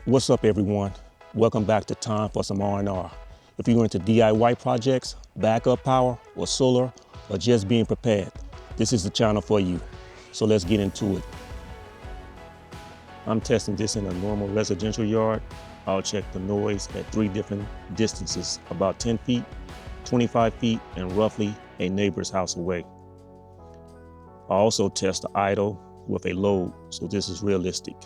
What's up, everyone? Welcome back to Time for some R&R. If you're into DIY projects, backup power, or solar, or just being prepared, this is the channel for you. So let's get into it. I'm testing this in a normal residential yard. I'll check the noise at 3 different distances, about 10 feet, 25 feet, and roughly a neighbor's house away. I also test the idle with a load, so this is realistic.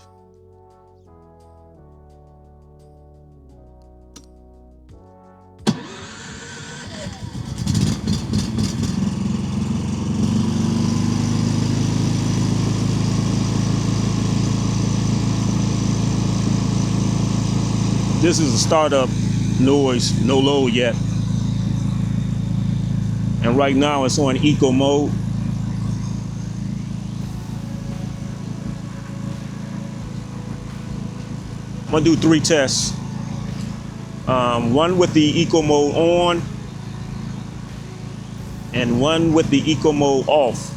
This is a startup noise, no load yet. And right now it's on eco mode. I'm gonna do 3 tests. One with the eco mode on and one with the eco mode off.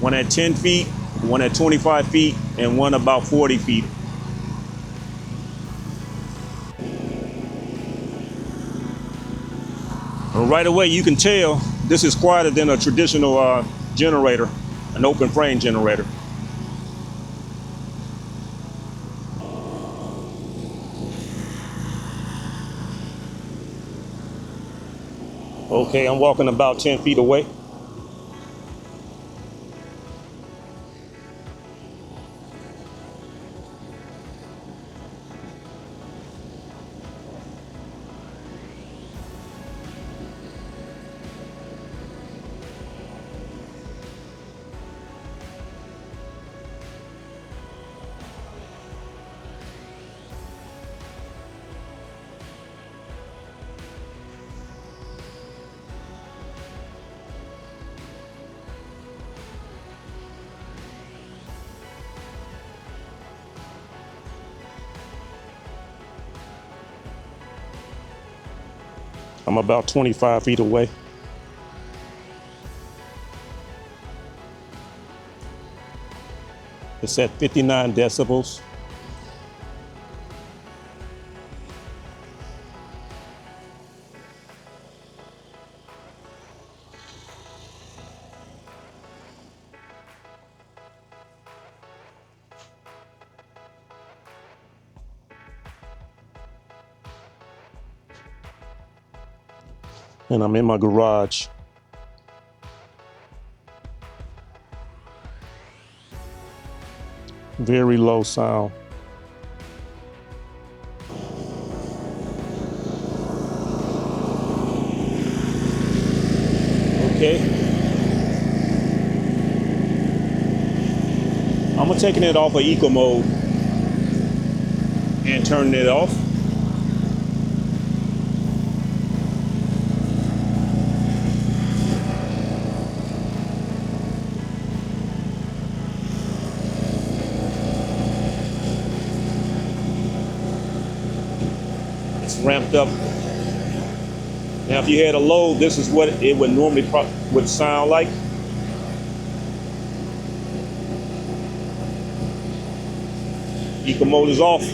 One at 10 feet, one at 25 feet, and one about 40 feet. And right away you can tell this is quieter than a traditional generator, an open frame generator. Okay, I'm walking about 10 feet away. I'm about 25 feet away. It's at 59 decibels. And I'm in my garage. Very low sound. Okay. I'm taking it off of eco mode and turning it off. Ramped up. Now if you had a load, this is what it would normally would sound like. Eco mode is off.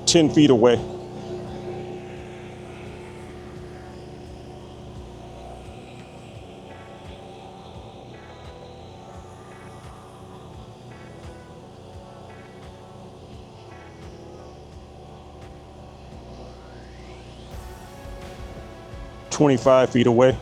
Ten feet away. $25 feet away.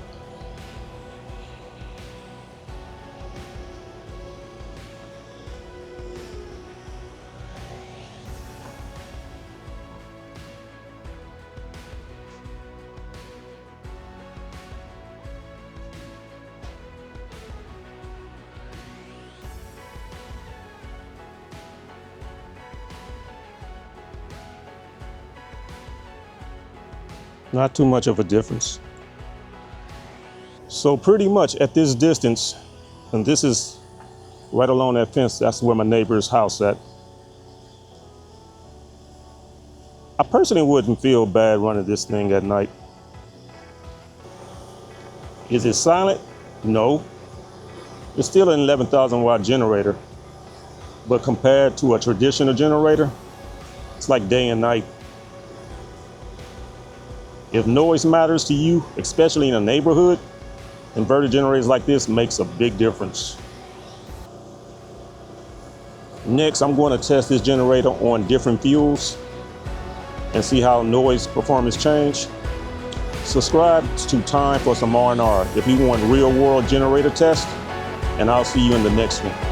Not too much of a difference. So pretty much at this distance, and this is right along that fence, that's where my neighbor's house at. I personally wouldn't feel bad running this thing at night. Is it silent? No. It's still an 11,000 watt generator, but compared to a traditional generator, it's like day and night. If noise matters to you, especially in a neighborhood, inverter generators like this makes a big difference. Next, I'm going to test this generator on different fuels and see how noise performance change. Subscribe to Time for some R&R if you want real world generator test, and I'll see you in the next one.